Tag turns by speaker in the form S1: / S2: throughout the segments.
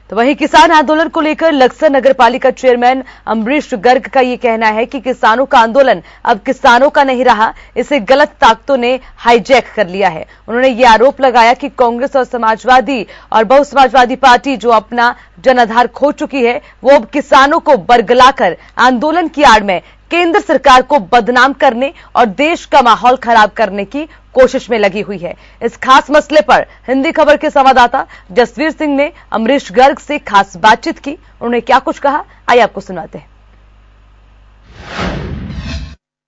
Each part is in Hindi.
S1: तो वहीं किसान आंदोलन को लेकर लक्सर नगरपालिका चेयरमैन अमरीश गर्ग का ये कहना है कि किसानों का आंदोलन अब किसानों का नहीं रहा, इसे गलत ताकतों ने हाईजैक कर लिया है। उन्होंने ये आरोप लगाया कि कांग्रेस और समाजवादी और बहुसमाजवादी पार्टी जो अपना जनाधार खो चुकी है, वो अब किसानों को बरगलाकर आंदोलन की आड़ में केंद्र सरकार को बदनाम करने और देश का माहौल खराब करने की कोशिश में लगी हुई है। इस खास मसले पर हिंदी खबर के संवाददाता जसवीर सिंह ने अमरीश गर्ग से खास बातचीत की। उन्होंने क्या कुछ कहा, आइए आपको सुनाते हैं।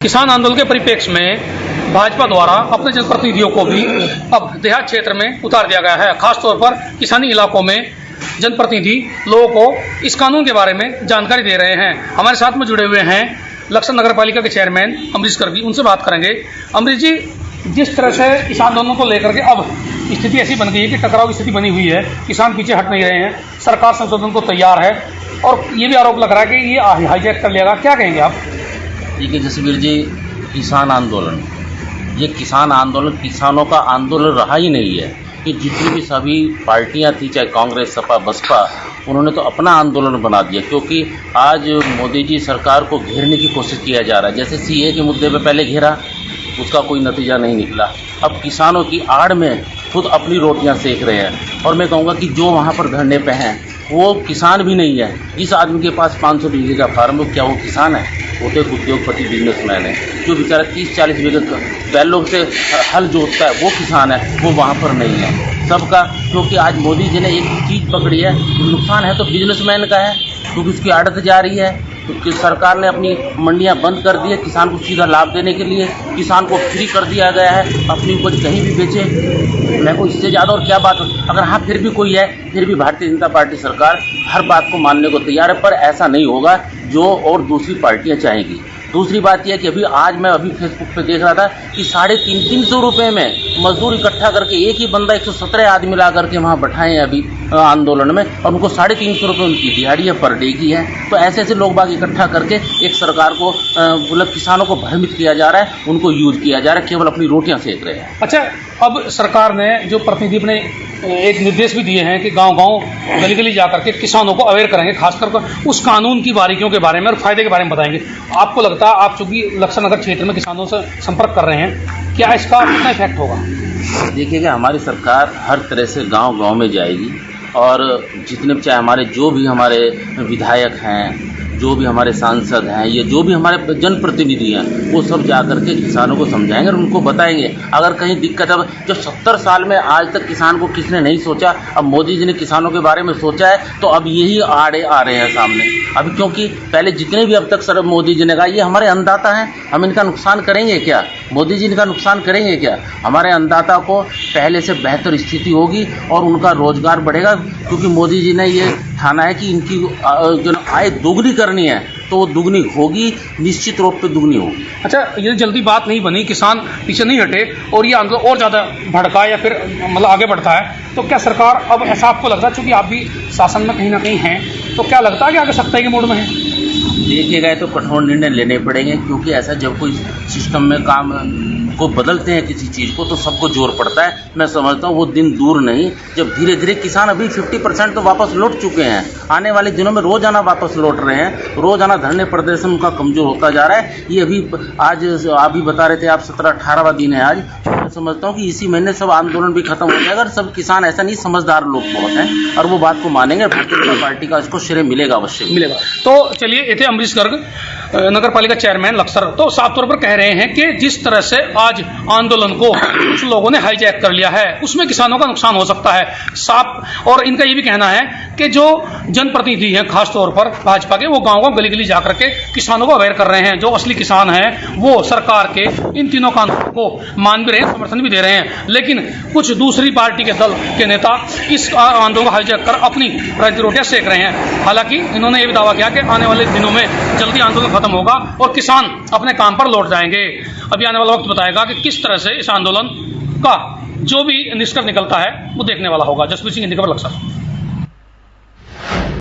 S2: किसान आंदोलन के परिप्रेक्ष्य में भाजपा द्वारा अपने जनप्रतिनिधियों को भी अब देहात क्षेत्र में उतार दिया गया है। खासतौर पर किसानी इलाकों में जनप्रतिनिधि लोगों को इस कानून के बारे में जानकारी दे रहे हैं। हमारे साथ में जुड़े हुए हैं लक्सर नगरपालिका के चेयरमैन अमरीश गर्ग, उनसे बात करेंगे। अमरीश जी, जिस तरह से इस आंदोलन को लेकर के अब स्थिति ऐसी बन गई है कि टकराव की स्थिति बनी हुई है, किसान पीछे हट नहीं रहे हैं, सरकार संशोधन को तैयार है और ये भी आरोप लग रहा है कि ये हाईजैक कर लिया, क्या कहेंगे आप?
S3: देखिए जसवीर जी, किसान आंदोलन, ये किसान आंदोलन किसानों का आंदोलन रहा ही नहीं है कि जितनी भी सभी पार्टियां थी, चाहे कांग्रेस, सपा, बसपा, उन्होंने तो अपना आंदोलन बना दिया। क्योंकि आज मोदी जी सरकार को घेरने की कोशिश किया जा रहा है। जैसे सीए के मुद्दे पे पहले घेरा, उसका कोई नतीजा नहीं निकला। अब किसानों की आड़ में खुद अपनी रोटियां सेक रहे हैं। और मैं कहूँगा कि जो वहाँ पर धरने पे हैं वो किसान भी नहीं है। जिस आदमी के पास 500 बीघे का फार्म है, क्या वो किसान है? वो तो एक उद्योगपति बिजनेसमैन है। जो बेचारा 30-40 बीघे बैलों से हल जोतता है, वो किसान है, वो वहाँ पर नहीं है सबका। क्योंकि आज मोदी जी ने एक चीज़ पकड़ी है, नुकसान है तो बिजनेसमैन का है, क्योंकि उसकी आड़त जा रही है। तो सरकार ने अपनी मंडियां बंद कर दी है किसान को सीधा लाभ देने के लिए। किसान को फ्री कर दिया गया है, अपनी उपज कहीं भी बेचे। मैं को इससे ज़्यादा और क्या बात हो। अगर हाँ फिर भी कोई है, फिर भी भारतीय जनता पार्टी सरकार हर बात को मानने को तैयार है, पर ऐसा नहीं होगा जो और दूसरी पार्टियां चाहेंगी। दूसरी बात यह कि अभी फेसबुक पे देख रहा था कि 350 रुपये में मजदूर इकट्ठा करके एक ही बंदा 117 आदमी ला करके वहाँ बैठाए हैं अभी आंदोलन में, और उनको 350 रुपये उनकी दिहाड़ी पर डे की है। तो ऐसे ऐसे लोग बाग इकट्ठा करके एक सरकार को मतलब किसानों को भ्रमित किया जा रहा है, उनको यूज किया जा रहा है, केवल अपनी रोटियां सेक रहे हैं।
S2: अच्छा, अब सरकार ने जो प्रतिनिधि अपने एक निर्देश भी दिए हैं कि गांव-गांव, गली-गली जाकर के किसानों को अवेयर करेंगे, खासकर उस कानून की बारीकियों के बारे में और फायदे के बारे में बताएंगे। आपको लगता है, आप चूंकि लक्सर नगर क्षेत्र में किसानों से संपर्क कर रहे हैं, क्या इसका कितना इफेक्ट होगा?
S3: देखिएगा, हमारी सरकार हर तरह से गांव-गांव में जाएगी और जितने चाहे हमारे जो भी हमारे विधायक हैं, जो भी हमारे सांसद हैं, ये जो भी हमारे जनप्रतिनिधि हैं, वो सब जाकर के किसानों को समझाएंगे और उनको बताएंगे। अगर कहीं दिक्कत है, जो 70 साल में आज तक किसान को किसने नहीं सोचा, अब मोदी जी ने किसानों के बारे में सोचा है, तो अब यही आड़े आ रहे हैं सामने। अभी क्योंकि पहले जितने भी अब तक सर मोदी जी ने कहा ये हमारे अन्नदाता हैं, हम इनका नुकसान करेंगे क्या? मोदी जी इनका नुकसान करेंगे क्या? हमारे अन्नदाता को पहले से बेहतर स्थिति होगी और उनका रोजगार बढ़ेगा, क्योंकि मोदी जी ने ये ठाना है कि इनकी जो आय दोगुनी करनी है, तो वो दुगनी होगी, निश्चित रूप पे दुगनी होगी।
S2: अच्छा, ये जल्दी बात नहीं बनी, किसान पीछे नहीं हटे और ये आंदोलन और ज़्यादा भड़का या फिर मतलब आगे बढ़ता है, तो क्या सरकार अब ऐसा आपको लगता है, चूंकि आप भी शासन में कहीं ना कहीं हैं, तो क्या लगता है कि आगे सख्ताई के मूड में है?
S3: देखिए तो कठोर निर्णय लेने पड़ेंगे, क्योंकि ऐसा जब कोई सिस्टम में काम को बदलते हैं किसी चीज़ को, तो सबको जोर पड़ता है। मैं समझता हूँ वो दिन दूर नहीं, जब धीरे धीरे किसान अभी 50% तो वापस लौट चुके हैं। आने वाले दिनों में रोजाना वापस लौट रहे हैं, रोजाना धरने प्रदर्शन उनका कमजोर होता जा रहा है। ये अभी आज आप भी बता रहे थे, आप 17-18वां दिन है आज। मैं समझता हूँ कि इसी महीने सब आंदोलन भी खत्म हो जाएगा। सब किसान ऐसा नहीं, समझदार लोग बहुत हैं और वो बात को मानेंगे। भारतीय जनता पार्टी का इसको श्रेय मिलेगा, अवश्य मिलेगा।
S2: तो चलिए, ये थे अमरीश गर्ग, नगर पालिका चेयरमैन लक्सर। तो साफ तौर पर कह रहे हैं कि जिस तरह से आज आंदोलन को कुछ लोगों ने हाईजैक कर लिया है, उसमें किसानों का नुकसान हो सकता है साफ। और इनका ये भी कहना है कि जो जनप्रतिनिधि हैं, खासतौर पर भाजपा के, वो गांव-गांव, गली-गली जाकर के किसानों को अवेयर कर रहे हैं। जो असली किसान हैं वो सरकार के इन तीनों कानूनों को मान भी रहे हैं, समर्थन भी दे रहे हैं। लेकिन कुछ दूसरी पार्टी के दल के नेता इस आंदोलन को हाईजैक कर अपनी राजनीतिक रोटियां सेक रहे हैं। हालांकि इन्होंने ये भी दावा किया कि आने वाले दिनों में जल्दी आंदोलन खत्म होगा और किसान अपने काम पर लौट जाएंगे। अभी आने वाला वक्त बताएगा कि किस तरह से इस आंदोलन का जो भी निष्कर्ष निकलता है वो देखने वाला होगा। जसवीर सिंह, हिंदी खबर, लक्सर।